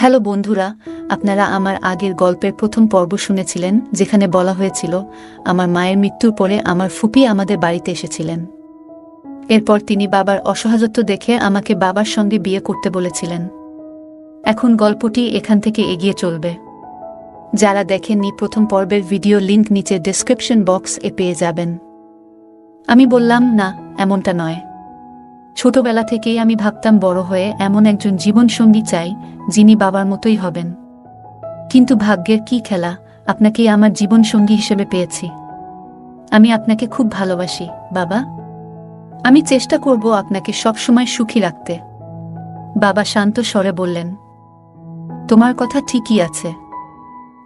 Hello বন্ধুরা, আপনারা আমার আগের গল্পের প্রথম পর্ব শুনেছিলেন, যেখানে বলা হয়েছিল আমার মায়ের মৃত্যুর পরে আমার ফুপি আমাদের বাড়িতে এসেছিলেন। এরপর তিনি বাবার অসহায়ত্ব দেখে আমাকে বাবার সঙ্গে বিয়ে করতে বলেছিলেন। এখন গল্পটি এখান থেকে এগিয়ে চলবে। যারা দেখেননি প্রথম পর্বের ভিডিও লিংক নিচে ডেসক্রিপশন বক্স এ পেয়ে যাবেন। আমি বললাম, না, এমনটা নয়। ছোটবেলা থেকেই আমি ভাবতাম বড় হয়ে এমন একজন জীবনসঙ্গী চাই যিনি বাবার মতোই হবেন। কিন্তু ভাগ্যের কি খেলা, আপনাকেই আমার জীবনসঙ্গী হিসেবে পেয়েছি। আমি আপনাকে খুব ভালোবাসি বাবা। আমি চেষ্টা করব আপনাকে সবসময় সুখী রাখতে। বাবা শান্ত স্বরে বললেন, তোমার কথা ঠিকই আছে।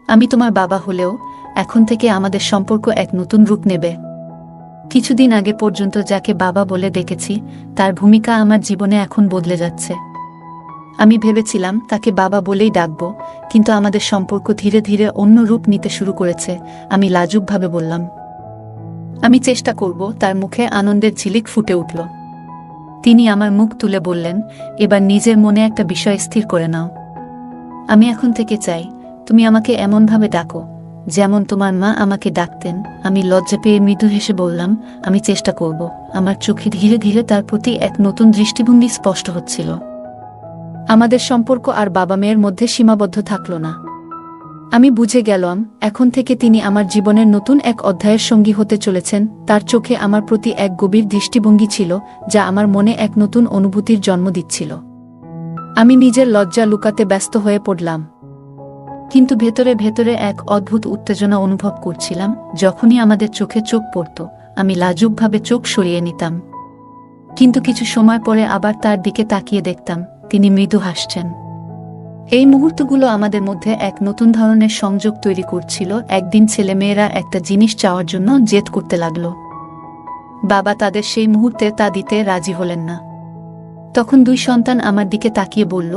আমি তোমার বাবা হলেও এখন থেকে আমাদের সম্পর্ক এক নতুন রূপ নেবে। কিছুদিন আগে পর্যন্ত যাকে বাবা বলে ডেকেছি তার ভূমিকা আমার জীবনে এখন বদলে যাচ্ছে। আমি ভেবেছিলাম তাকে বাবা বলেই ডাকব, কিন্তু আমাদের সম্পর্ক ধীরে ধীরে অন্য রূপ নিতে শুরু করেছে। আমি লাজুকভাবে বললাম, আমি চেষ্টা করব। তার মুখে আনন্দের ঝিলিক ফুটে উঠল। তিনি আমার মুখ তুলে বললেন, এবার নিজের মনে একটা বিষয় স্থির করে নাও। আমি এখন থেকে চাই তুমি আমাকে এমনভাবে ডাকো যেমন তোমার মা আমাকে ডাকতেন। আমি লজ্জা পেয়ে মৃদু হেসে বললাম, আমি চেষ্টা করব। আমার চোখে ধীরে ধীরে তার প্রতি এক নতুন দৃষ্টিভঙ্গি স্পষ্ট হচ্ছিল। আমাদের সম্পর্ক আর বাবা মেয়ের মধ্যে সীমাবদ্ধ থাকল না। আমি বুঝে গেলাম এখন থেকে তিনি আমার জীবনের নতুন এক অধ্যায়ের সঙ্গী হতে চলেছেন। তার চোখে আমার প্রতি এক গভীর দৃষ্টিভঙ্গি ছিল যা আমার মনে এক নতুন অনুভূতির জন্ম দিচ্ছিল। আমি নিজের লজ্জা লুকাতে ব্যস্ত হয়ে পড়লাম, কিন্তু ভেতরে ভেতরে এক অদ্ভুত উত্তেজনা অনুভব করছিলাম। যখনই আমাদের চোখে চোখ পড়ত আমি লাজুকভাবে চোখ সরিয়ে নিতাম, কিন্তু কিছু সময় পরে আবার তার দিকে তাকিয়ে দেখতাম তিনি মৃদু হাসছেন। এই মুহূর্তগুলো আমাদের মধ্যে এক নতুন ধরনের সংযোগ তৈরি করছিল। একদিন ছেলেমেয়েরা একটা জিনিস চাওয়ার জন্য জেদ করতে লাগল। বাবা তাদের সেই মুহূর্তে তা দিতে রাজি হলেন না। তখন দুই সন্তান আমার দিকে তাকিয়ে বলল,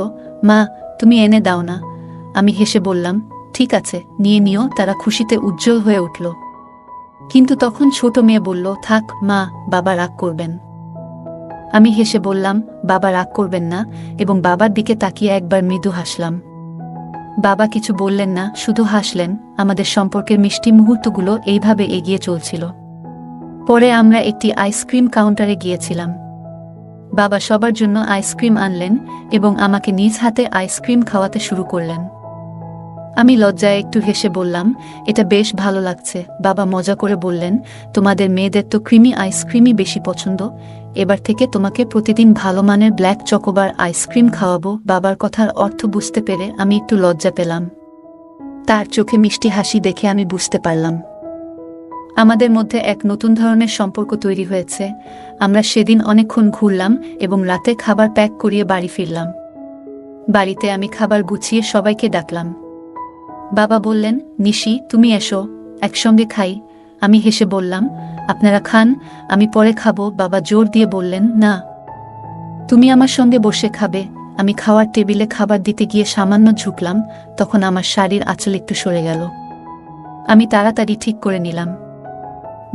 মা, তুমি এনে দাও না। আমি হেসে বললাম, ঠিক আছে, নিয়ে নিও। তারা খুশিতে উজ্জ্বল হয়ে উঠল। কিন্তু তখন ছোট মেয়ে বলল, থাক মা, বাবা রাগ করবেন। আমি হেসে বললাম, বাবা রাগ করবেন না, এবং বাবার দিকে তাকিয়ে একবার মৃদু হাসলাম। বাবা কিছু বললেন না, শুধু হাসলেন। আমাদের সম্পর্কের মিষ্টি মুহূর্তগুলো এইভাবে এগিয়ে চলছিল। পরে আমরা একটি আইসক্রিম কাউন্টারে গিয়েছিলাম। বাবা সবার জন্য আইসক্রিম আনলেন এবং আমাকে নিজ হাতে আইসক্রিম খাওয়াতে শুরু করলেন। আমি লজ্জায় একটু হেসে বললাম, এটা বেশ ভালো লাগছে। বাবা মজা করে বললেন, তোমাদের মেয়েদের তো ক্রিমি আইসক্রিমই বেশি পছন্দ। এবার থেকে তোমাকে প্রতিদিন ভালো মানের ব্ল্যাক চকোবার আইসক্রিম খাওয়াবো। বাবার কথার অর্থ বুঝতে পেরে আমি একটু লজ্জা পেলাম। তার চোখে মিষ্টি হাসি দেখে আমি বুঝতে পারলাম আমাদের মধ্যে এক নতুন ধরনের সম্পর্ক তৈরি হয়েছে। আমরা সেদিন অনেকক্ষণ ঘুরলাম এবং রাতে খাবার প্যাক করিয়ে বাড়ি ফিরলাম। বাড়িতে আমি খাবার গুছিয়ে সবাইকে ডাকলাম। বাবা বললেন, নিশি, তুমি এসো, একসঙ্গে খাই। আমি হেসে বললাম, আপনারা খান, আমি পরে খাবো। বাবা জোর দিয়ে বললেন, না, তুমি আমার সঙ্গে বসে খাবে। আমি খাওয়ার টেবিলে খাবার দিতে গিয়ে সামান্য ঝুঁকলাম। তখন আমার শাড়ির আঁচল একটু সরে গেল। আমি তাড়াতাড়ি ঠিক করে নিলাম।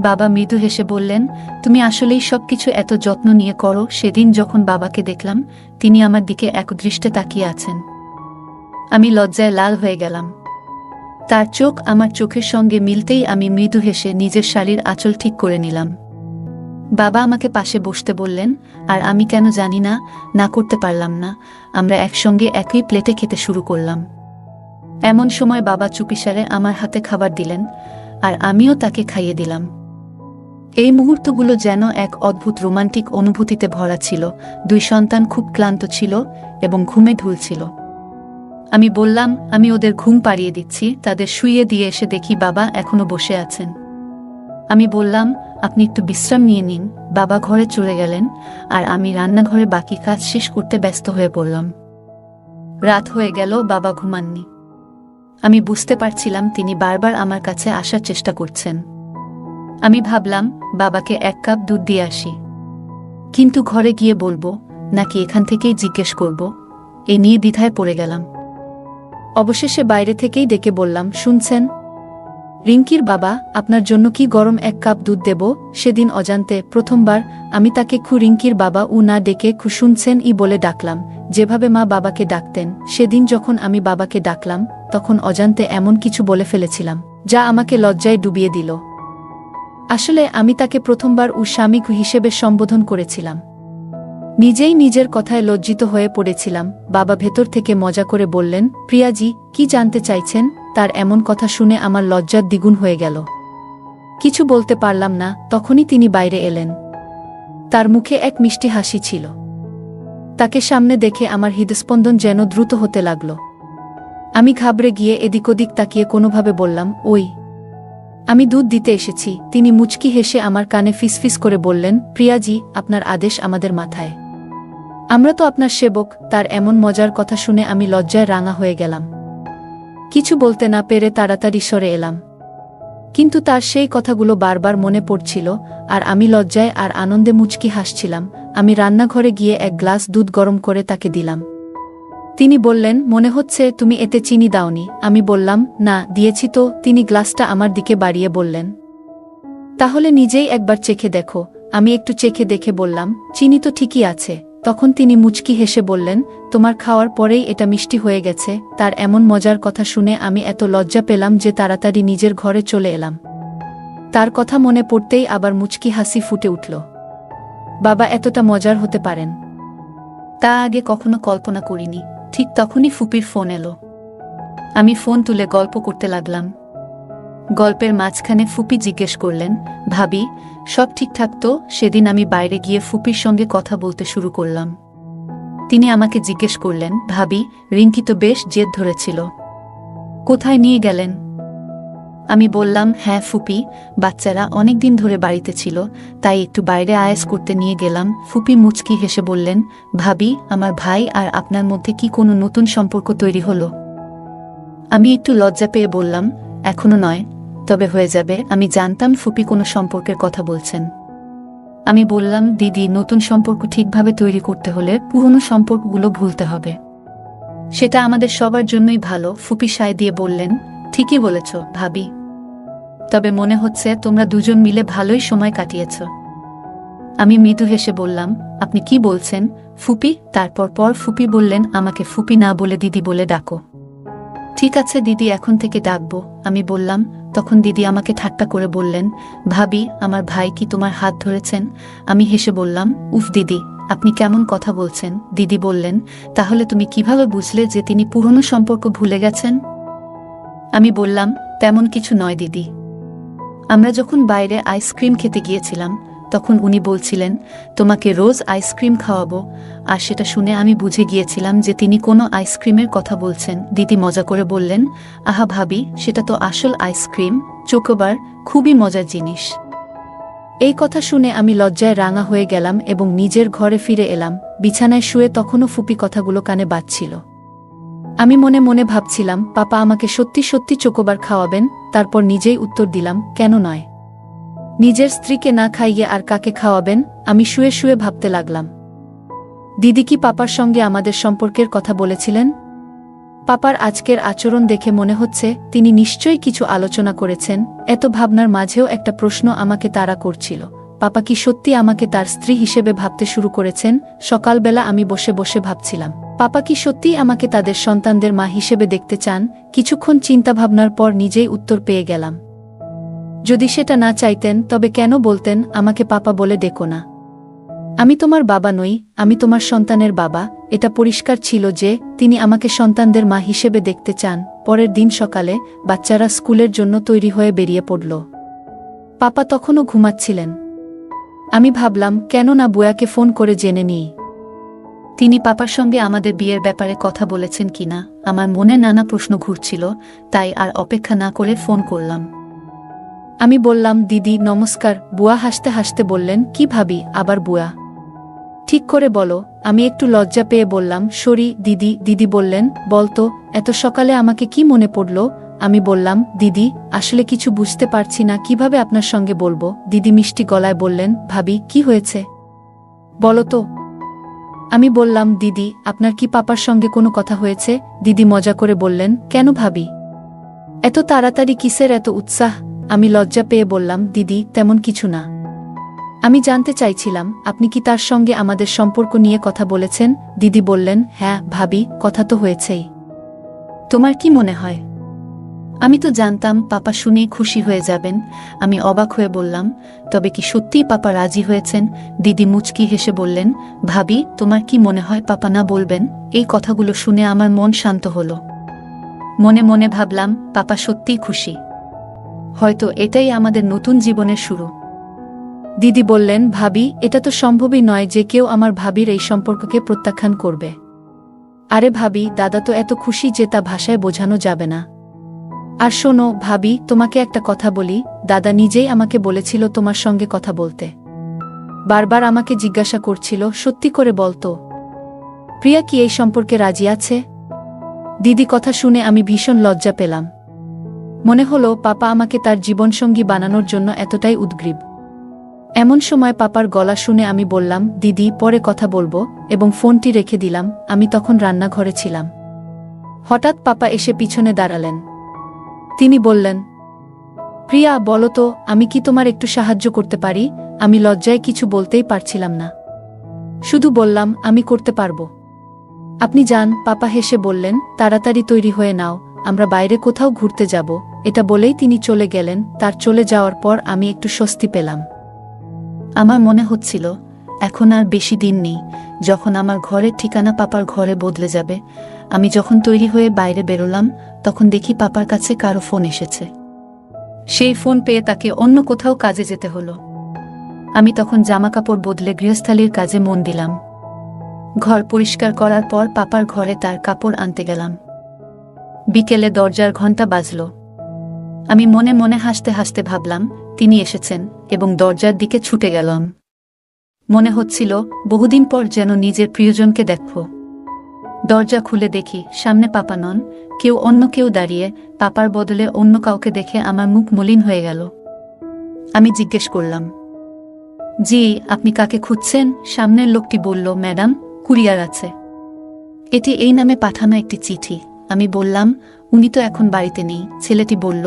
বাবা মৃদু হেসে বললেন, তুমি আসলেই সবকিছু এত যত্ন নিয়ে করো। সেদিন যখন বাবাকে দেখলাম তিনি আমার দিকে একদৃষ্টে তাকিয়ে আছেন, আমি লজ্জায় লাল হয়ে গেলাম। তার চোখ আমার চোখের সঙ্গে মিলতেই আমি মৃদু হেসে নিজের শাড়ির আঁচল ঠিক করে নিলাম। বাবা আমাকে পাশে বসতে বললেন, আর আমি কেন জানি না, না করতে পারলাম না। আমরা একসঙ্গে একই প্লেটে খেতে শুরু করলাম। এমন সময় বাবা চুপিসারে আমার হাতে খাবার দিলেন, আর আমিও তাকে খাইয়ে দিলাম। এই মুহূর্তগুলো যেন এক অদ্ভুত রোমান্টিক অনুভূতিতে ভরা ছিল। দুই সন্তান খুব ক্লান্ত ছিল এবং ঘুমে ঢুলছিল। আমি বললাম, আমি ওদের ঘুম পাড়িয়ে দিচ্ছি। তাদের শুইয়ে দিয়ে এসে দেখি বাবা এখনো বসে আছেন। আমি বললাম, আপনি একটু বিশ্রাম নিয়ে নিন। বাবা ঘরে চলে গেলেন, আর আমি রান্নাঘরে বাকি কাজ শেষ করতে ব্যস্ত হয়ে পড়লাম। রাত হয়ে গেল, বাবা ঘুমাননি। আমি বুঝতে পারছিলাম তিনি বারবার আমার কাছে আসার চেষ্টা করছেন। আমি ভাবলাম বাবাকে এক কাপ দুধ দিয়ে আসি, কিন্তু ঘরে গিয়ে বলবো নাকি এখান থেকেই জিজ্ঞেস করব, এ নিয়ে দ্বিধায় পড়ে গেলাম। অবশেষে বাইরে থেকেই ডেকে বললাম, শুনছেন? রিঙ্কির বাবা, আপনার জন্য কি গরম 1 কাপ দুধ দেব? সেদিন অজান্তে প্রথমবার আমি তাকে রিঙ্কির বাবা না ডেকে শুনছেন বলে ডাকলাম, যেভাবে মা বাবাকে ডাকতেন। সেদিন যখন আমি বাবাকে ডাকলাম তখন অজান্তে এমন কিছু বলে ফেলেছিলাম যা আমাকে লজ্জায় ডুবিয়ে দিল। আসলে আমি তাকে প্রথমবার স্বামী হিসেবে সম্বোধন করেছিলাম। নিজেই নিজের কথায় লজ্জিত হয়ে পড়েছিলাম। বাবা ভেতর থেকে মজা করে বললেন, প্রিয়াজি, কি জানতে চাইছেন? তার এমন কথা শুনে আমার লজ্জার দ্বিগুণ হয়ে গেল। কিছু বলতে পারলাম না। তখনই তিনি বাইরে এলেন। তার মুখে এক মিষ্টি হাসি ছিল। তাকে সামনে দেখে আমার হৃদস্পন্দন যেন দ্রুত হতে লাগল। আমি ঘাবড়ে গিয়ে এদিক ওদিক তাকিয়ে কোনোভাবে বললাম, ওই, আমি দুধ দিতে এসেছি। তিনি মুচকি হেসে আমার কানে ফিসফিস করে বললেন, প্রিয়াজি, আপনার আদেশ আমাদের মাথায়। আমরা তো আপনার সেবক। তার এমন মজার কথা শুনে আমি লজ্জায় রাঙা হয়ে গেলাম। কিছু বলতে না পেরে তাড়াতাড়ি সরে এলাম। কিন্তু তার সেই কথাগুলো বারবার মনে পড়ছিল, আর আমি লজ্জায় আর আনন্দে মুচকি হাসছিলাম। আমি রান্নাঘরে গিয়ে 1 গ্লাস দুধ গরম করে তাকে দিলাম। তিনি বললেন, মনে হচ্ছে তুমি এতে চিনি দাওনি। আমি বললাম, না, দিয়েছি তো। তিনি গ্লাসটা আমার দিকে বাড়িয়ে বললেন, তাহলে নিজেই একবার চেখে দেখো। আমি একটু চেখে দেখে বললাম, চিনি তো ঠিকই আছে। তখন তিনি মুচকি হেসে বললেন, তোমার খাওয়ার পরেই এটা মিষ্টি হয়ে গেছে। তার এমন মজার কথা শুনে আমি এত লজ্জা পেলাম যে তাড়াতাড়ি নিজের ঘরে চলে এলাম। তার কথা মনে পড়তেই আবার মুচকি হাসি ফুটে উঠল। বাবা এতটা মজার হতে পারেন তা আগে কখনো কল্পনা করিনি। ঠিক তখনই ফুপির ফোন এলো। আমি ফোন তুলে গল্প করতে লাগলাম। গল্পের মাঝখানে ফুপি জিজ্ঞেস করলেন, ভাবি, সব ঠিকঠাক তো? সেদিন আমি বাইরে গিয়ে ফুপির সঙ্গে কথা বলতে শুরু করলাম। তিনি আমাকে জিজ্ঞেস করলেন, ভাবি, রিঙ্কি তো বেশ জেদ ধরেছিল, কোথায় নিয়ে গেলেন? আমি বললাম, হ্যাঁ ফুপি, বাচ্চারা অনেকদিন ধরে বাড়িতে ছিল, তাই একটু বাইরে আয়েস করতে নিয়ে গেলাম। ফুপি মুচকি হেসে বললেন, ভাবি, আমার ভাই আর আপনার মধ্যে কি কোনো নতুন সম্পর্ক তৈরি হলো? আমি একটু লজ্জা পেয়ে বললাম, এখনো নয়, তবে হয়ে যাবে। আমি জানতাম ফুপি কোনো সম্পর্কের কথা বলছেন। আমি বললাম, দিদি, নতুন সম্পর্ক ঠিকভাবে তৈরি করতে হলে পুরনো সম্পর্কগুলো ভুলতে হবে। সেটা আমাদের সবার জন্যই ভালো। ফুপি সায় দিয়ে বললেন, ঠিকই বলেছ ভাবি, তবে মনে হচ্ছে তোমরা দুজন মিলে ভালোই সময় কাটিয়েছ। আমি মৃদু হেসে বললাম, আপনি কি বলছেন ফুপি? তারপর ফুপি বললেন, আমাকে ফুপি না বলে দিদি বলে ডাকো। ঠিক আছে দিদি, এখন থেকে ডাকবো। আমি বললাম। তখন দিদি আমাকে ঠাট্টা করে বললেন, ভাবি, আমার ভাই কি তোমার হাত ধরেছেন? আমি হেসে বললাম, উফ দিদি, আপনি কেমন কথা বলছেন? দিদি বললেন, তাহলে তুমি কিভাবে বুঝলে যে তিনি পুরনো সম্পর্ক ভুলে গেছেন? আমি বললাম, তেমন কিছু নয় দিদি। আমরা যখন বাইরে আইসক্রিম খেতে গিয়েছিলাম তখন উনি বলছিলেন, তোমাকে রোজ আইসক্রিম খাওয়াবো, আর সেটা শুনে আমি বুঝে গিয়েছিলাম যে তিনি কোনো আইসক্রিমের কথা বলছেন। দিদি মজা করে বললেন, আহা ভাবি, সেটা তো আসল আইসক্রিম, চোকোবার, খুবই মজার জিনিস। এই কথা শুনে আমি লজ্জায় রাঙা হয়ে গেলাম এবং নিজের ঘরে ফিরে এলাম। বিছানায় শুয়ে তখনও ফুপি কথাগুলো কানে বাজছিল। আমি মনে মনে ভাবছিলাম, পাপা আমাকে সত্যি সত্যি চোকোবার খাওয়াবেন? তারপর নিজেই উত্তর দিলাম, কেন নয়? নিজের স্ত্রীকে না খাইয়ে আর কাকে খাওয়াবেন? আমি শুয়ে শুয়ে ভাবতে লাগলাম, দিদি কি পাপার সঙ্গে আমাদের সম্পর্কের কথা বলেছিলেন? পাপার আজকের আচরণ দেখে মনে হচ্ছে তিনি নিশ্চয়ই কিছু আলোচনা করেছেন। এত ভাবনার মাঝেও একটা প্রশ্ন আমাকে তাড়া করছিল, পাপা কি সত্যি আমাকে তার স্ত্রী হিসেবে ভাবতে শুরু করেছেন? সকালবেলা আমি বসে বসে ভাবছিলাম, পাপা কি সত্যিই আমাকে তাদের সন্তানদের মা হিসেবে দেখতে চান? কিছুক্ষণ চিন্তাভাবনার পর নিজেই উত্তর পেয়ে গেলাম। যদি সেটা না চাইতেন তবে কেন বলতেন, আমাকে পাপা বলে ডেকো না? আমি তোমার বাবা নই, আমি তোমার সন্তানের বাবা। এটা পরিষ্কার ছিল যে তিনি আমাকে সন্তানদের মা হিসেবে দেখতে চান। পরের দিন সকালে বাচ্চারা স্কুলের জন্য তৈরি হয়ে বেরিয়ে পড়ল। পাপা তখনও ঘুমাচ্ছিলেন। আমি ভাবলাম, কেন না বুয়াকে ফোন করে জেনে নিই তিনি পাপার সঙ্গে আমাদের বিয়ের ব্যাপারে কথা বলেছেন কিনা। আমার মনে নানা প্রশ্ন ঘুরছিল, তাই আর অপেক্ষা না করে ফোন করলাম। আমি বললাম, দিদি নমস্কার। বুয়া হাসতে হাসতে বললেন, কি ভাবি, আবার বুয়া? ঠিক করে বলো। আমি একটু লজ্জা পেয়ে বললাম, সরি দিদি। দিদি বললেন, বলতো, এত সকালে আমাকে কি মনে পড়ল? আমি বললাম, দিদি, আসলে কিছু বুঝতে পারছি না, কিভাবে আপনার সঙ্গে বলবো। দিদি মিষ্টি গলায় বললেন, ভাবি, কি হয়েছে বলো তো? আমি বললাম, দিদি, আপনার কি পাপার সঙ্গে কোনো কথা হয়েছে? দিদি মজা করে বললেন, কেন ভাবি? এত তাড়াতাড়ি কিসের এত উৎসাহ? আমি লজ্জা পেয়ে বললাম, দিদি, তেমন কিছু না। আমি জানতে চাইছিলাম আপনি কি তার সঙ্গে আমাদের সম্পর্ক নিয়ে কথা বলেছেন? দিদি বললেন, হ্যাঁ ভাবি, কথা তো হয়েছেই। তোমার কি মনে হয়? আমি তো জানতাম পাপা শুনে খুশি হয়ে যাবেন। আমি অবাক হয়ে বললাম, তবে কি সত্যিই পাপা রাজি হয়েছেন? দিদি মুচকি হেসে বললেন, ভাবি, তোমার কি মনে হয় পাপা না বলবেন? এই কথাগুলো শুনে আমার মন শান্ত হলো। মনে মনে ভাবলাম, পাপা সত্যিই খুশি। হয়তো এটাই আমাদের নতুন জীবনের শুরু। দিদি বললেন, ভাবি, এটা তো সম্ভবই নয় যে কেউ আমার ভাবির এই সম্পর্ককে প্রত্যাখ্যান করবে। আরে ভাবি, দাদা তো এত খুশি যে তা ভাষায় বোঝানো যাবে না। আর শোনো ভাবি, তোমাকে একটা কথা বলি, দাদা নিজেই আমাকে বলেছিল তোমার সঙ্গে কথা বলতে। বারবার আমাকে জিজ্ঞাসা করছিল, সত্যি করে বলতো, প্রিয়া কি এই সম্পর্কে রাজি আছে? দিদি কথা শুনে আমি ভীষণ লজ্জা পেলাম। মনে হলো পাপা আমাকে তার জীবনসঙ্গী বানানোর জন্য এতটাই উদ্গ্রীব। এমন সময় পাপার গলা শুনে আমি বললাম, দিদি, পরে কথা বলবো, এবং ফোনটি রেখে দিলাম। আমি তখন রান্নাঘরে ছিলাম। হঠাৎ পাপা এসে পিছনে দাঁড়ালেন। তিনি বললেন, প্রিয়া, বলো তো, আমি কি তোমার একটু সাহায্য করতে পারি? আমি লজ্জায় কিছু বলতেই পারছিলাম না। শুধু বললাম, আমি করতে পারবো। আপনি যান। পাপা হেসে বললেন, তাড়াতাড়ি তৈরি হয়ে নাও, আমরা বাইরে কোথাও ঘুরতে যাব। এটা বলেই তিনি চলে গেলেন। তার চলে যাওয়ার পর আমি একটু স্বস্তি পেলাম। আমার মনে হচ্ছিল এখন আর বেশি দিন নেই যখন আমার ঘরের ঠিকানা পাপার ঘরে বদলে যাবে। আমি যখন তৈরি হয়ে বাইরে বেরোলাম, তখন দেখি পাপার কাছে কারো ফোন এসেছে। সেই ফোন পেয়ে তাকে অন্য কোথাও কাজে যেতে হলো। আমি তখন জামাকাপড় বদলে গৃহস্থালির কাজে মন দিলাম। ঘর পরিষ্কার করার পর পাপার ঘরে তার কাপড় আনতে গেলাম। বিকেলে দরজার ঘণ্টা বাজল। আমি মনে মনে হাসতে হাসতে ভাবলাম, তিনি এসেছেন, এবং দরজার দিকে ছুটে গেলাম। মনে হচ্ছিল বহুদিন পর যেন নিজের প্রিয়জনকে দেখব। দরজা খুলে দেখি সামনে পাপা নন, অন্য কেউ দাঁড়িয়ে। পাপার বদলে অন্য কাউকে দেখে আমার মুখ মলিন হয়ে গেল। আমি জিজ্ঞেস করলাম, জি, আপনি কাকে খুঁজছেন? সামনের লোকটি বলল, ম্যাডাম, কুরিয়ার আছে। এটি এই নামে পাঠানো একটি চিঠি। আমি বললাম, উনি তো এখন বাড়িতে নেই। ছেলেটি বলল,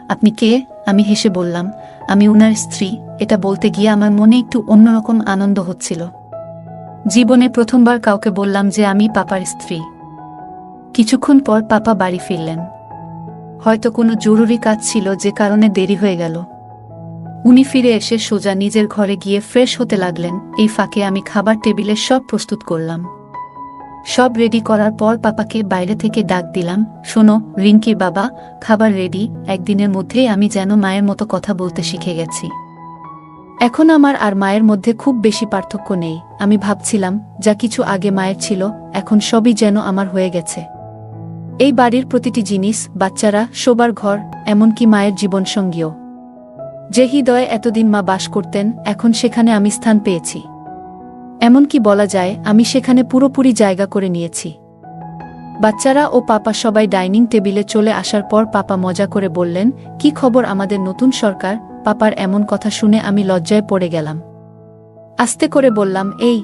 আপনি কে? আমি হেসে বললাম, আমি উনার স্ত্রী। এটা বলতে গিয়ে আমার মনে একটু অন্যরকম আনন্দ হচ্ছিল। জীবনে প্রথমবার কাউকে বললাম যে আমি পাপার স্ত্রী। কিছুক্ষণ পর পাপা বাড়ি ফিরলেন। হয়তো কোনো জরুরি কাজ ছিল যে কারণে দেরি হয়ে গেল। উনি ফিরে এসে সোজা নিজের ঘরে গিয়ে ফ্রেশ হতে লাগলেন। এই ফাঁকে আমি খাবার টেবিলে সব প্রস্তুত করলাম। সব রেডি করার পর পাপাকে বাইরে থেকে ডাক দিলাম, শোনো রিঙ্কির বাবা, খাবার রেডি। একদিনের মধ্যেই আমি যেন মায়ের মতো কথা বলতে শিখে গেছি। এখন আমার আর মায়ের মধ্যে খুব বেশি পার্থক্য নেই। আমি ভাবছিলাম, যা কিছু আগে মায়ের ছিল, এখন সবই যেন আমার হয়ে গেছে। এই বাড়ির প্রতিটি জিনিস, বাচ্চারা, শোবার ঘর, এমনকি মায়ের জীবনসঙ্গীও। যে হৃদয়ে এতদিন মা বাস করতেন, এখন সেখানে আমি স্থান পেয়েছি। এমনকি বলা যায় আমি সেখানে পুরোপুরি জায়গা করে নিয়েছি। বাচ্চারা ও পাপা সবাই ডাইনিং টেবিলে চলে আসার পর পাপা মজা করে বললেন, কি খবর আমাদের নতুন সরকার? পাপার এমন কথা শুনে আমি লজ্জায় পড়ে গেলাম। আস্তে করে বললাম, এই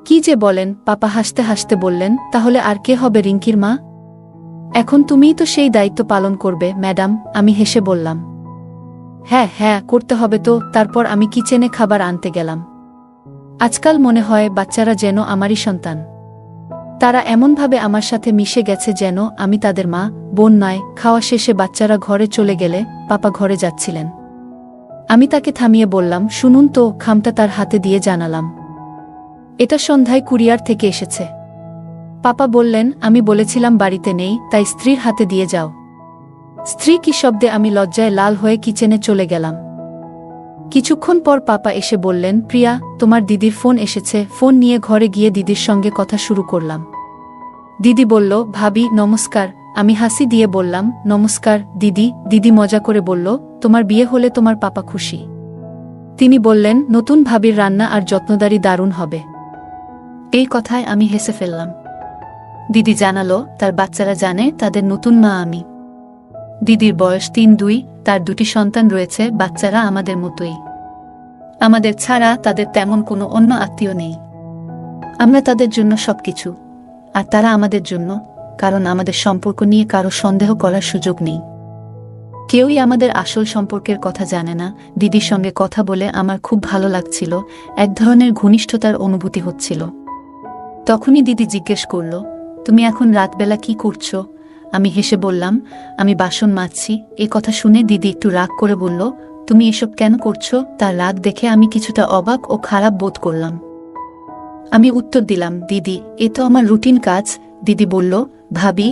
কি যে বলেন? পাপা হাসতে হাসতে বললেন, তাহলে আর কে হবে রিঙ্কির মা? এখন তুমিই তো সেই দায়িত্ব পালন করবে ম্যাডাম। আমি হেসে বললাম, হ্যাঁ হ্যাঁ, করতে হবে তো। তারপর আমি কিচেনে খাবার আনতে গেলাম। আজকাল মনে হয় বাচ্চারা যেন আমারই সন্তান। তারা এমনভাবে আমার সাথে মিশে গেছে যেন আমি তাদের মা, বোন নয়। খাওয়া শেষে বাচ্চারা ঘরে চলে গেলে পাপা ঘরে যাচ্ছিলেন। আমি তাকে থামিয়ে বললাম, শুনুন তো। খামটা তার হাতে দিয়ে জানালাম, এটা সন্ধ্যায় কুরিয়ার থেকে এসেছে। পাপা বললেন, আমি বলেছিলাম বাড়িতে নেই, তাই স্ত্রীর হাতে দিয়ে যাও। স্ত্রী কি শব্দে আমি লজ্জায় লাল হয়ে কিচেনে চলে গেলাম। কিছুক্ষণ পর পাপা এসে বললেন, প্রিয়া, তোমার দিদির ফোন এসেছে। ফোন নিয়ে ঘরে গিয়ে দিদির সঙ্গে কথা শুরু করলাম। দিদি বলল, ভাবি নমস্কার। আমি হাসি দিয়ে বললাম, নমস্কার দিদি। দিদি মজা করে বলল, তোমার বিয়ে হলে তোমার পাপা খুশি। তিনি বললেন, নতুন ভাবির রান্না আর যত্নদারি দারুণ হবে। এই কথায় আমি হেসে ফেললাম। দিদি জানালো, তার বাচ্চারা জানে তাদের নতুন মা আমি। দিদির বয়স 3-2, তার 2টি সন্তান রয়েছে। বাচ্চারা আমাদের মতোই। আমাদের ছাড়া তাদের তেমন কোনো অন্য আত্মীয় নেই। আমরা তাদের জন্য সবকিছু, আর তারা আমাদের জন্য, কারণ আমাদের সম্পর্ক নিয়ে কারো সন্দেহ করার সুযোগ নেই। কেউই আমাদের আসল সম্পর্কের কথা জানে না। দিদির সঙ্গে কথা বলে আমার খুব ভালো লাগছিল, এক ধরনের ঘনিষ্ঠতার অনুভূতি হচ্ছিল। তখনই দিদি জিজ্ঞেস করল, তুমি এখন রাতবেলা কি করছো? আমি হেসে বললাম, আমি বাসন মাজছি। এ কথা শুনে দিদি একটু রাগ করে বলল, তুমি এসব কেন করছো? তার রাগ দেখে আমি কিছুটা অবাক ও খারাপ বোধ করলাম। আমি উত্তর দিলাম, দিদি, এ তো আমার রুটিন কাজ। দিদি বলল, ভাবি,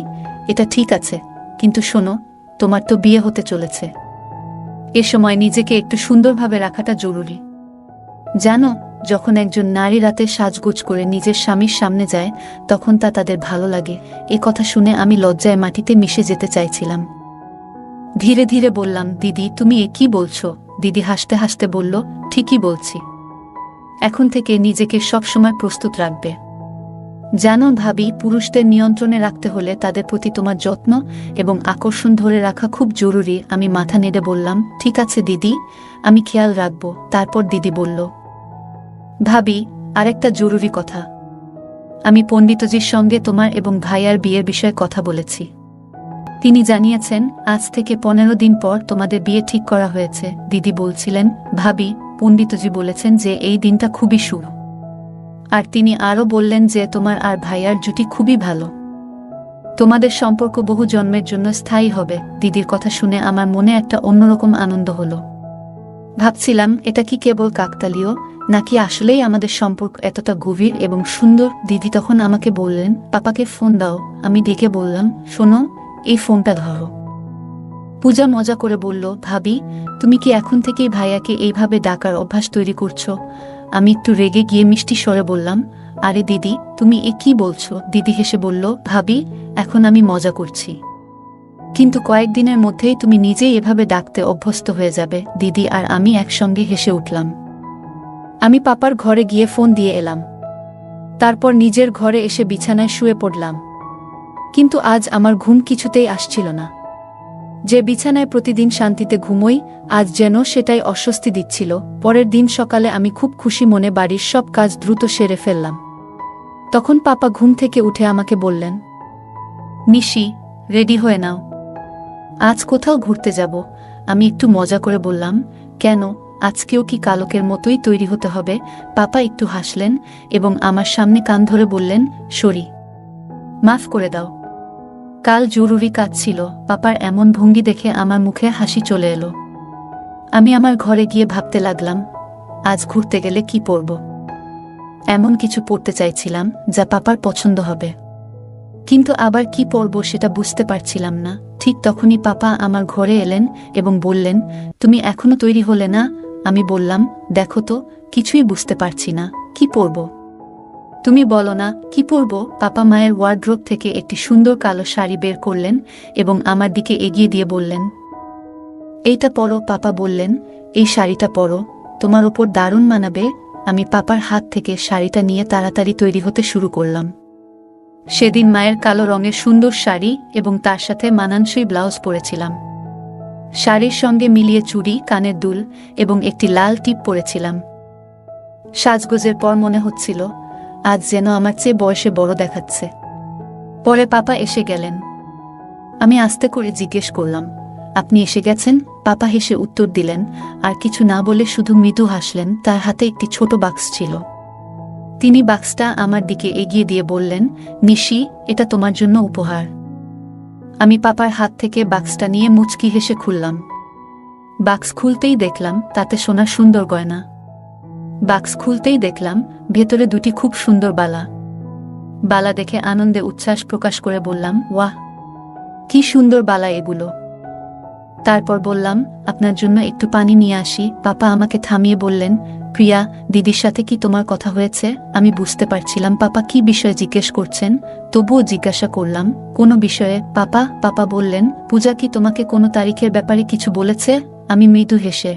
এটা ঠিক আছে, কিন্তু শোনো, তোমার তো বিয়ে হতে চলেছে। এ সময় নিজেকে একটু সুন্দরভাবে রাখাটা জরুরি। জানো, যখন একজন নারী রাতে সাজগোজ করে নিজের স্বামীর সামনে যায়, তখন তা তাদের ভালো লাগে। এ কথা শুনে আমি লজ্জায় মাটিতে মিশে যেতে চাইছিলাম। ধীরে ধীরে বললাম, দিদি, তুমি এ কি বলছো? দিদি হাসতে হাসতে বলল, ঠিকই বলছি। এখন থেকে নিজেকে সবসময় প্রস্তুত রাখবে। জানো ভাবি, পুরুষদের নিয়ন্ত্রণে রাখতে হলে তাদের প্রতি তোমার যত্ন এবং আকর্ষণ ধরে রাখা খুব জরুরি। আমি মাথা নেড়ে বললাম, ঠিক আছে দিদি, আমি খেয়াল রাখব। তারপর দিদি বলল, ভাবি, আরেকটা জরুরি কথা। আমি পণ্ডিতজির সঙ্গে তোমার এবং ভাইয়ার বিয়ের বিষয়ে কথা বলেছি। তিনি জানিয়েছেন আজ থেকে 15 দিন পর তোমাদের বিয়ে ঠিক করা হয়েছে। দিদি বলছিলেন, ভাবি, পণ্ডিতজি বলেছেন যে এই দিনটা খুবই শুভ। আর তিনি আরও বললেন যে তোমার আর ভাইয়ার জুটি খুবই ভালো, তোমাদের সম্পর্ক বহু জন্মের জন্য স্থায়ী হবে। দিদির কথা শুনে আমার মনে একটা অন্যরকম আনন্দ হলো। ভাবছিলাম, এটা কি কেবল কাকতালীয়, নাকি আসলেই আমাদের সম্পর্ক এতটা গভীর এবং সুন্দর? দিদি তখন আমাকে বললেন, পাপাকে ফোন দাও। আমি ডেকে বললাম, শোনো, এই ফোনটা ধরো। পূজা মজা করে বলল, ভাবি, তুমি কি এখন থেকেই ভাইয়াকে এইভাবে ডাকার অভ্যাস তৈরি করছো? আমি একটু রেগে গিয়ে মিষ্টি স্বরে বললাম, আরে দিদি, তুমি এ কি বলছো? দিদি হেসে বলল, ভাবি, এখন আমি মজা করছি, কিন্তু কয়েকদিনের মধ্যেই তুমি নিজেই এভাবে ডাকতে অভ্যস্ত হয়ে যাবে। দিদি আর আমি একসঙ্গে হেসে উঠলাম। আমি পাপার ঘরে গিয়ে ফোন দিয়ে এলাম। তারপর নিজের ঘরে এসে বিছানায় শুয়ে পড়লাম। কিন্তু আজ আমার ঘুম কিছুতেই আসছিল না। যে বিছানায় প্রতিদিন শান্তিতে ঘুমোই, আজ যেন সেটাই অস্বস্তি দিচ্ছিল। পরের দিন সকালে আমি খুব খুশি মনে বাড়ির সব কাজ দ্রুত সেরে ফেললাম। তখন পাপা ঘুম থেকে উঠে আমাকে বললেন, নিশি, রেডি হয়ে নাও, আজ কোথাও ঘুরতে যাব। আমি একটু মজা করে বললাম, কেন, আজকেও কি কালকের মতোই তৈরি হতে হবে? পাপা একটু হাসলেন এবং আমার সামনে কান ধরে বললেন, সরি, মাফ করে দাও, কাল জরুরি কাজ ছিল। পাপার এমন ভঙ্গি দেখে আমার মুখে হাসি চলে এলো। আমি আমার ঘরে গিয়ে ভাবতে লাগলাম, আজ ঘুরতে গেলে কি পরব। এমন কিছু পরতে চাইছিলাম যা পাপার পছন্দ হবে, কিন্তু আবার কি পরব সেটা বুঝতে পারছিলাম না। ঠিক তখনই পাপা আমার ঘরে এলেন এবং বললেন, তুমি এখনো তৈরি হলে না? আমি বললাম, দেখো তো, কিছুই বুঝতে পারছি না, কি পরব? তুমি বলো না, কি পরব? পাপা মায়ের ওয়ার্ড্রোব থেকে একটি সুন্দর কালো শাড়ি বের করলেন এবং আমার দিকে এগিয়ে দিয়ে বললেন, এইটা পরো। পাপা বললেন, এই শাড়িটা পরো, তোমার ওপর দারুণ মানাবে। আমি পাপার হাত থেকে শাড়িটা নিয়ে তাড়াতাড়ি তৈরি হতে শুরু করলাম। সেদিন মায়ের কালো রঙের সুন্দর শাড়ি এবং তার সাথে মানানসই ব্লাউজ পরেছিলাম। শাড়ির সঙ্গে মিলিয়ে চুড়ি, কানের দুল এবং একটি লাল টিপ পরেছিলাম। সাজগোজের পর মনে হচ্ছিল আজ যেন আমার চেয়ে বয়সে বড় দেখাচ্ছে। পরে পাপা এসে গেলেন। আমি আস্তে করে জিজ্ঞেস করলাম, আপনি এসে গেছেন? পাপা হেসে উত্তর দিলেন, আর কিছু না বলে শুধু মৃদু হাসলেন। তার হাতে একটি ছোট বাক্স ছিল। তিনি বাক্সটা আমার দিকে এগিয়ে দিয়ে বললেন, নিশি, এটা তোমার জন্য উপহার। আমি পাপার হাত থেকে বাক্সটা নিয়ে মুচকি হেসে খুললাম। বাক্স খুলতেই দেখলাম তাতে সোনার সুন্দর গয়না। বাক্স খুলতেই দেখলাম ভেতরে দুটি খুব সুন্দর বালা। বালা দেখে আনন্দে উচ্ছ্বাস প্রকাশ করে বললাম, ওয়াহ, কি সুন্দর বালা এগুলো। তারপর বললাম, আপনার জন্য একটু পানি নিয়ে আসি। পাপা আমাকে থামিয়ে বললেন, প্রিয়া, দিদির সাথে কি তোমার কথা হয়েছে? আমি বুঝতে পারছিলাম পাপা কি বিষয়ে জিজ্ঞেস করছেন, তবুও জিজ্ঞাসা করলাম, কোনো বিষয়ে পাপা? পাপা বললেন, পূজা কি তোমাকে কোনো তারিখের ব্যাপারে কিছু বলেছে? আমি মৃদু হেসে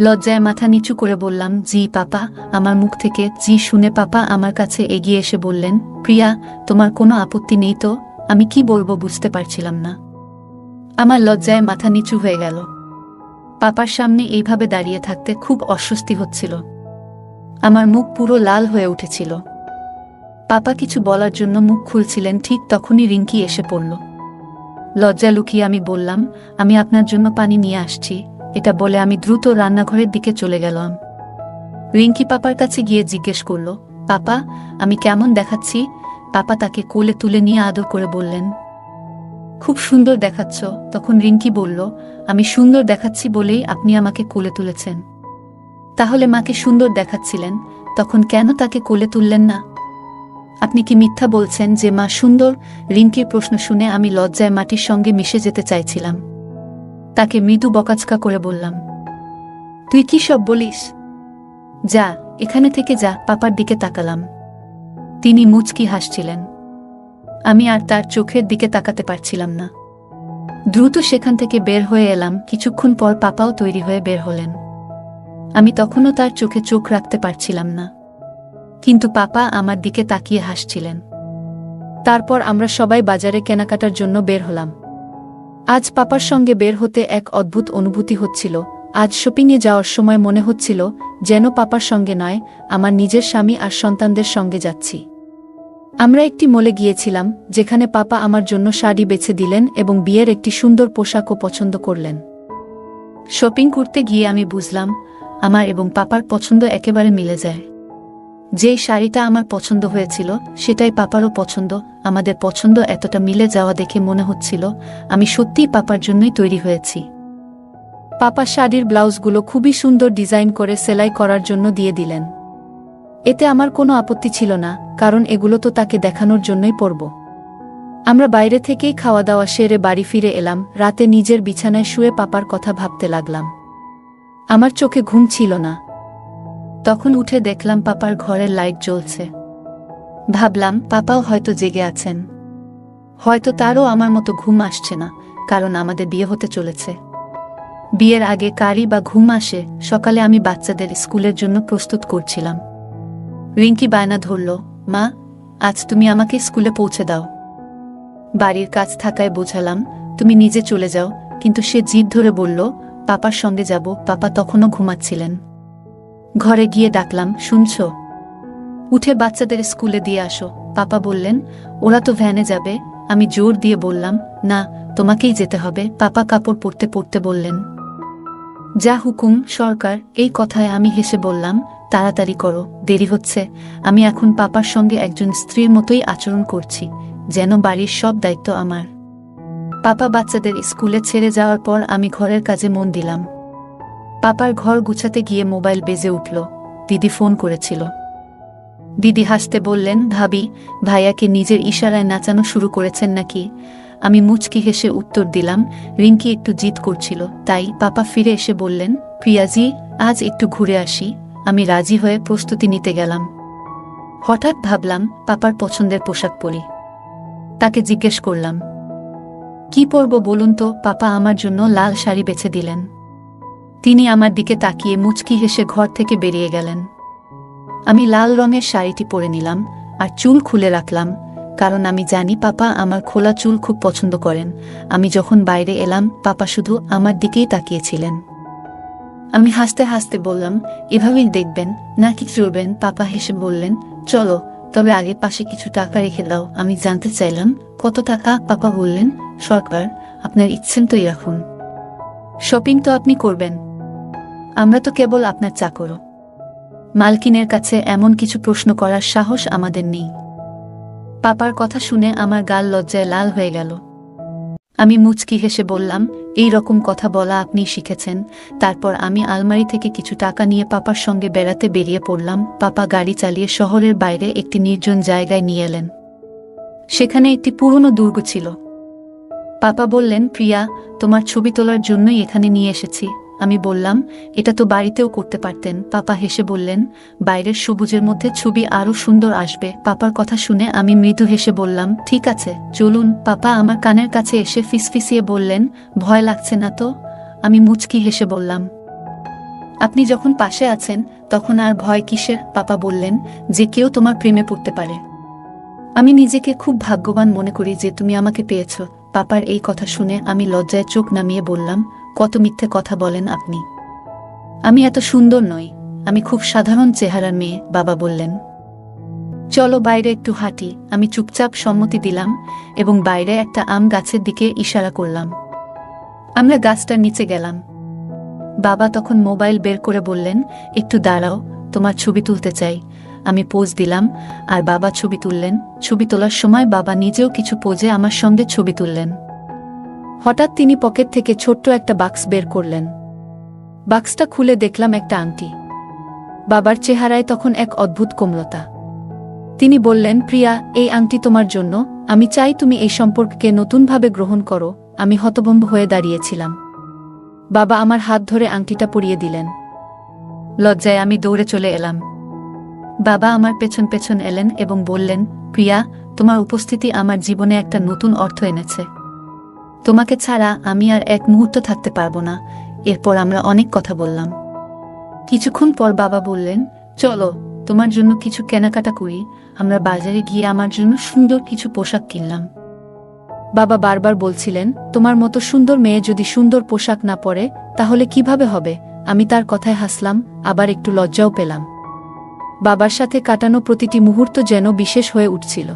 লজ্জায় মাথা নিচু করে বললাম, জি পাপা। আমার মুখ থেকে জি শুনে পাপা আমার কাছে এগিয়ে এসে বললেন, প্রিয়া, তোমার কোনো আপত্তি নেই তো? আমি কি বলবো বুঝতে পারছিলাম না। আমার লজ্জায় মাথা নিচু হয়ে গেল। পাপার সামনে এইভাবে দাঁড়িয়ে থাকতে খুব অস্বস্তি হচ্ছিল। আমার মুখ পুরো লাল হয়ে উঠেছিল। পাপা কিছু বলার জন্য মুখ খুলছিলেন, ঠিক তখনই রিঙ্কি এসে পড়ল। লজ্জা লুকিয়ে আমি বললাম, আমি আপনার জন্য পানি নিয়ে আসছি। এটা বলে আমি দ্রুত রান্নাঘরের দিকে চলে গেলাম। রিঙ্কি পাপার কাছে গিয়ে জিজ্ঞেস করল, পাপা, আমি কেমন দেখাচ্ছি? পাপা তাকে কোলে তুলে নিয়ে আদর করে বললেন, খুব সুন্দর দেখাচ্ছ। তখন রিঙ্কি বলল, আমি সুন্দর দেখাচ্ছি বলেই আপনি আমাকে কোলে তুলেছেন। তাহলে মাকে সুন্দর দেখাচ্ছিলেন, তখন কেন তাকে কোলে তুললেন না? আপনি কি মিথ্যা বলছেন যে মা সুন্দর? রিঙ্কির প্রশ্ন শুনে আমি লজ্জায় মাটির সঙ্গে মিশে যেতে চাইছিলাম। তাকে মৃদু বকাঝকা করে বললাম, তুই কি সব বলিস? যা, এখানে থেকে যা। পাপার দিকে তাকালাম। তিনি মুচকি হাসছিলেন। আমি আর তার চোখের দিকে তাকাতে পারছিলাম না। দ্রুত সেখান থেকে বের হয়ে এলাম। কিছুক্ষণ পর পাপাও তৈরি হয়ে বের হলেন। আমি তখনও তার চোখে চোখ রাখতে পারছিলাম না, কিন্তু পাপা আমার দিকে তাকিয়ে হাসছিলেন। তারপর আমরা সবাই বাজারে কেনাকাটার জন্য বের হলাম। আজ পাপার সঙ্গে বের হতে এক অদ্ভুত অনুভূতি হচ্ছিল। আজ শপিংয়ে যাওয়ার সময় মনে হচ্ছিল যেন পাপার সঙ্গে নয়, আমার নিজের স্বামী আর সন্তানদের সঙ্গে যাচ্ছি। আমরা একটি মলে গিয়েছিলাম, যেখানে পাপা আমার জন্য শাড়ি বেছে দিলেন এবং বিয়ের একটি সুন্দর পোশাকও পছন্দ করলেন। শপিং করতে গিয়ে আমি বুঝলাম, আমার এবং পাপার পছন্দ একেবারে মিলে যায়। যেই শাড়িটা আমার পছন্দ হয়েছিল সেটাই পাপারও পছন্দ। আমাদের পছন্দ এতটা মিলে যাওয়া দেখে মনে হচ্ছিল আমি সত্যিই পাপার জন্যই তৈরি হয়েছি। পাপা শাড়ির ব্লাউজগুলো খুবই সুন্দর ডিজাইন করে সেলাই করার জন্য দিয়ে দিলেন। এতে আমার কোনো আপত্তি ছিল না, কারণ এগুলো তো তাকে দেখানোর জন্যই পরব। আমরা বাইরে থেকেই খাওয়া দাওয়া সেরে বাড়ি ফিরে এলাম। রাতে নিজের বিছানায় শুয়ে পাপার কথা ভাবতে লাগলাম। আমার চোখে ঘুম ছিল না। তখন উঠে দেখলাম পাপার ঘরের লাইট জ্বলছে। ভাবলাম পাপাও হয়তো জেগে আছেন। হয়তো তারও আমার মতো ঘুম আসছে না, কারণ আমাদের বিয়ে হতে চলেছে। বিয়ের আগে কারি বা ঘুম আসে? সকালে আমি বাচ্চাদের স্কুলের জন্য প্রস্তুত করছিলাম। রিঙ্কি বায়না ধরল, মা, আজ তুমি আমাকে স্কুলে পৌঁছে দাও। বাড়ির কাজ থাকায় বোঝালাম, তুমি নিজে চলে যাও, কিন্তু সে জিদ ধরে বলল, পাপার সঙ্গে যাব। পাপা তখনও ঘুমাচ্ছিলেন। ঘরে গিয়ে ডাকলাম, শুনছ? উঠে বাচ্চাদের স্কুলে দিয়ে আসো। পাপা বললেন, ওরা তো ভ্যানে যাবে। আমি জোর দিয়ে বললাম, না, তোমাকেই যেতে হবে। পাপা কাপড় পরতে পরতে বললেন, যা হুকুম সরকার। এই কথায় আমি হেসে বললাম, তাড়াতাড়ি করো, দেরি হচ্ছে। আমি এখন পাপার সঙ্গে একজন স্ত্রীর মতোই আচরণ করছি, যেন বাড়ির সব দায়িত্ব আমার। পাপা বাচ্চাদের স্কুলে ছেড়ে যাওয়ার পর আমি ঘরের কাজে মন দিলাম। পাপার ঘর গুছাতে গিয়ে মোবাইল বেজে উঠল। দিদি ফোন করেছিল। দিদি হাসতে বললেন, ভাবি, ভাইয়াকে নিজের ইশারায় নাচানো শুরু করেছেন নাকি? আমি মুচকি হেসে উত্তর দিলাম, রিঙ্কি একটু জিদ করছিল তাই। পাপা ফিরে এসে বললেন, প্রিয়াজি, আজ একটু ঘুরে আসি। আমি রাজি হয়ে প্রস্তুতি নিতে গেলাম। হঠাৎ ভাবলাম পাপার পছন্দের পোশাক পরি। তাকে জিজ্ঞেস করলাম, কি পরব বলুন তো? পাপা আমার জন্য লাল শাড়ি বেছে দিলেন। তিনি আমার দিকে তাকিয়ে মুচকি হেসে ঘর থেকে বেরিয়ে গেলেন। আমি লাল রঙের শাড়িটি পরে নিলাম আর চুল খুলে রাখলাম, কারণ আমি জানি পাপা আমার খোলা চুল খুব পছন্দ করেন। আমি যখন বাইরে এলাম, পাপা শুধু আমার দিকেই তাকিয়েছিলেন। আমি হাসতে হাসতে বললাম, এভাবেই দেখবেন নাকি চলবেন? পাপা হেসে বললেন, চলো, তবে আগে পাশে কিছু টাকা রেখে দাও। আমি জানতে চাইলাম, কত টাকা? পাপা বললেন, সরকার, আপনার ইচ্ছেন তোই রাখুন। শপিং তো আপনি করবেন, আমরা তো কেবল আপনার চাকর। মালকিনের কাছে এমন কিছু প্রশ্ন করার সাহস আমাদের নেই। পাপার কথা শুনে আমার গাল লজ্জায় লাল হয়ে গেল। আমি মুচকি হেসে বললাম, এই রকম কথা বলা আপনি শিখেছেন? তারপর আমি আলমারি থেকে কিছু টাকা নিয়ে পাপার সঙ্গে বেড়াতে বেরিয়ে পড়লাম। পাপা গাড়ি চালিয়ে শহরের বাইরে একটি নির্জন জায়গায় নিয়ে এলেন। সেখানে একটি পুরনো দুর্গ ছিল। পাপা বললেন, প্রিয়া, তোমার ছবি তোলার জন্যই এখানে নিয়ে এসেছি। আমি বললাম, এটা তো বাড়িতেও করতে পারতেন। পাপা হেসে বললেন, বাইরের সবুজের মধ্যে ছবি আরও সুন্দর আসবে। পাপার কথা শুনে আমি মৃদু হেসে বললাম, ঠিক আছে, চলুন। পাপা আমার কানের কাছে এসে ফিসফিসিয়ে বললেন, ভয় লাগছে না তো? আমি মুচকি হেসে বললাম, আপনি যখন পাশে আছেন তখন আর ভয় কিসের? পাপা বললেন, যে কেউ তোমার প্রেমে পড়তে পারে। আমি নিজেকে খুব ভাগ্যবান মনে করি যে তুমি আমাকে পেয়েছ। পাপার এই কথা শুনে আমি লজ্জায় চোখ নামিয়ে বললাম, কত মিথ্যে কথা বলেন আপনি। আমি এত সুন্দর নই, আমি খুব সাধারণ চেহারার মেয়ে। বাবা বললেন, চলো বাইরে একটু হাঁটি। আমি চুপচাপ সম্মতি দিলাম এবং বাইরে একটা আম গাছের দিকে ইশারা করলাম। আমরা গাছটার নিচে গেলাম। বাবা তখন মোবাইল বের করে বললেন, একটু দাঁড়াও, তোমার ছবি তুলতে চাই। আমি পোজ দিলাম আর বাবা ছবি তুললেন। ছবি তোলার সময় বাবা নিজেও কিছু পোজে আমার সঙ্গে ছবি তুললেন। হঠাৎ তিনি পকেট থেকে ছোট্ট একটা বাক্স বের করলেন। বাক্সটা খুলে দেখলাম একটা আংটি। বাবার চেহারায় তখন এক অদ্ভুত কোমলতা। তিনি বললেন, প্রিয়া, এই আংটি তোমার জন্য। আমি চাই তুমি এই সম্পর্ককে নতুনভাবে গ্রহণ করো। আমি হতভম্ব হয়ে দাঁড়িয়েছিলাম। বাবা আমার হাত ধরে আংটিটা পরিয়ে দিলেন। লজ্জায় আমি দৌড়ে চলে এলাম। বাবা আমার পেছন পেছন এলেন এবং বললেন, প্রিয়া, তোমার উপস্থিতি আমার জীবনে একটা নতুন অর্থ এনেছে। তোমাকে ছাড়া আমি আর এক মুহূর্ত থাকতে পারবো না। এরপর আমরা অনেক কথা বললাম। কিছুক্ষণ পর বাবা বললেন, চলো, তোমার জন্য কিছু কেনাকাটা করি। আমরা বাজারে গিয়ে আমার জন্য সুন্দর কিছু পোশাক কিনলাম। বাবা বারবার বলছিলেন, তোমার মতো সুন্দর মেয়ে যদি সুন্দর পোশাক না পরে তাহলে কিভাবে হবে? আমি তার কথায় হাসলাম, আবার একটু লজ্জাও পেলাম। বাবার সাথে কাটানো প্রতিটি মুহূর্ত যেন বিশেষ হয়ে উঠছিল।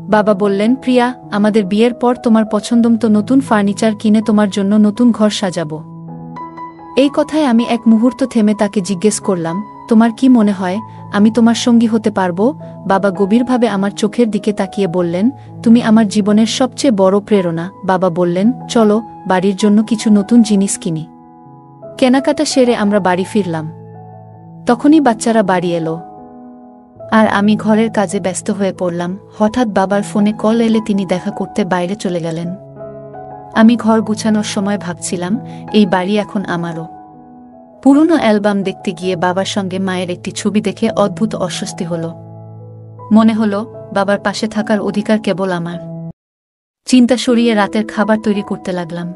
বাবা বললেন, প্রিয়া, আমাদের বিয়ের পর তোমার পছন্দমতো নতুন ফার্নিচার কিনে তোমার জন্য নতুন ঘর সাজাবো। এই কথায় আমি এক মুহূর্ত থেমে তাকে জিজ্ঞেস করলাম, তোমার কি মনে হয় আমি তোমার সঙ্গী হতে পারবো? বাবা গভীরভাবে আমার চোখের দিকে তাকিয়ে বললেন, তুমি আমার জীবনের সবচেয়ে বড় প্রেরণা। বাবা বললেন, চলো, বাড়ির জন্য কিছু নতুন জিনিস কিনি। কেনাকাটা সেরে আমরা বাড়ি ফিরলাম। তখনই বাচ্চারা বাড়ি এলো আর আমি ঘরের কাজে ব্যস্ত হয়ে পড়লাম। হঠাৎ বাবার ফোনে কল এলে তিনি দেখা করতে বাইরে চলে গেলেন। আমি ঘর গুছানোর সময় ভাবছিলাম, এই বাড়ি এখন আমারও। পুরনো অ্যালবাম দেখতে গিয়ে বাবার সঙ্গে মায়ের একটি ছবি দেখে অদ্ভুত অস্বস্তি হলো। মনে হলো বাবার পাশে থাকার অধিকার কেবল আমার। চিন্তা সরিয়ে রাতের খাবার তৈরি করতে লাগলাম।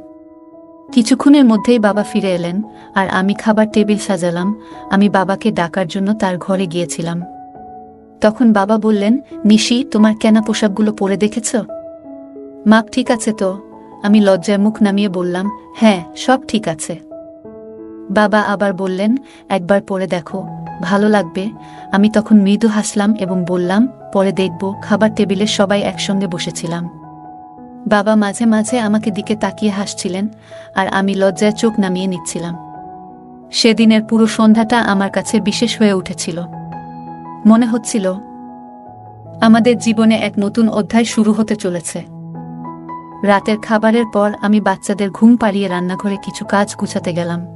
কিছুক্ষণের মধ্যেই বাবা ফিরে এলেন আর আমি খাবার টেবিল সাজালাম। আমি বাবাকে ডাকার জন্য তার ঘরে গিয়েছিলাম। তখন বাবা বললেন, নিশি, তোমার কেনা পোশাকগুলো পরে দেখেছ? মাপ ঠিক আছে তো? আমি লজ্জায় মুখ নামিয়ে বললাম, হ্যাঁ, সব ঠিক আছে। বাবা আবার বললেন, একবার পরে দেখো, ভালো লাগবে। আমি তখন মৃদু হাসলাম এবং বললাম, পরে দেখব। খাবার টেবিলে সবাই একসঙ্গে বসেছিলাম। বাবা মাঝে মাঝে আমাকে দিকে তাকিয়ে হাসছিলেন আর আমি লজ্জায় চোখ নামিয়ে নিচ্ছিলাম। সেদিনের পুরো সন্ধ্যাটা আমার কাছে বিশেষ হয়ে উঠেছিল। মনে হচ্ছিল আমাদের জীবনে এক নতুন অধ্যায় শুরু হতে চলেছে। রাতের খাবারের পর আমি বাচ্চাদের ঘুম পাড়িয়ে রান্নাঘরে কিছু কাজ গুছাতে গেলাম।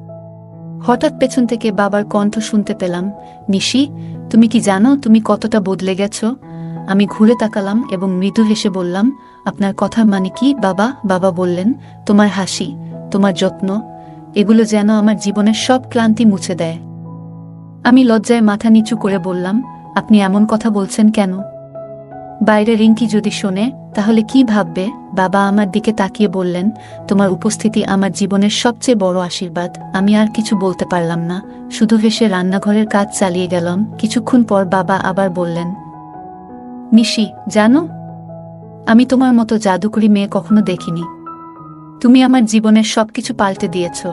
হঠাৎ পেছন থেকে বাবার কণ্ঠ শুনতে পেলাম, নিশি, তুমি কি জানো তুমি কতটা বদলে গেছো? আমি ঘুরে তাকালাম এবং মৃদু হেসে বললাম, আপনার কথার মানে কি বাবা? বাবা বললেন, তোমার হাসি, তোমার যত্ন, এগুলো যেন আমার জীবনের সব ক্লান্তি মুছে দেয়। আমি লজ্জায় মাথা নিচু করে বললাম, আপনি এমন কথা বলছেন কেন? বাইরে রিঙ্কি যদি শোনে তাহলে কি ভাববে? বাবা আমার দিকে তাকিয়ে বললেন, তোমার উপস্থিতি আমার জীবনের সবচেয়ে বড় আশীর্বাদ। আমি আর কিছু বলতে পারলাম না, শুধু হেসে রান্নাঘরের কাজ চালিয়ে গেলাম। কিছুক্ষণ পর বাবা আবার বললেন, নিশি, জানো, আমি তোমার মতো জাদুকরি মেয়ে কখনো দেখিনি। তুমি আমার জীবনের সবকিছু পাল্টে দিয়েছ।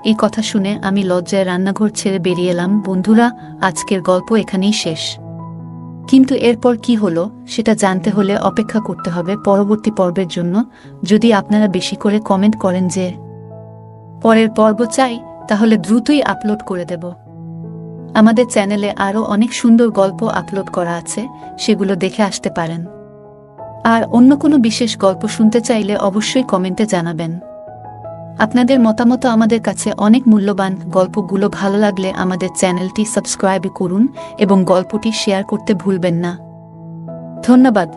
এই কথা শুনে আমি লজ্জায় রান্নাঘর ছেড়ে বেরিয়ে এলাম। বন্ধুরা, আজকের গল্প এখানেই শেষ। কিন্তু এরপর কি হলো সেটা জানতে হলে অপেক্ষা করতে হবে পরবর্তী পর্বের জন্য। যদি আপনারা বেশি করে কমেন্ট করেন যে পরের পর্ব চাই, তাহলে দ্রুতই আপলোড করে দেব। আমাদের চ্যানেলে আরও অনেক সুন্দর গল্প আপলোড করা আছে, সেগুলো দেখে আসতে পারেন। আর অন্য কোনো বিশেষ গল্প শুনতে চাইলে অবশ্যই কমেন্টে জানাবেন। আপনাদের মতামত আমাদের কাছে অনেক মূল্যবান। গল্পগুলো ভালো লাগলে আমাদের চ্যানেলটি সাবস্ক্রাইব করুন এবং গল্পটি শেয়ার করতে ভুলবেন না। ধন্যবাদ।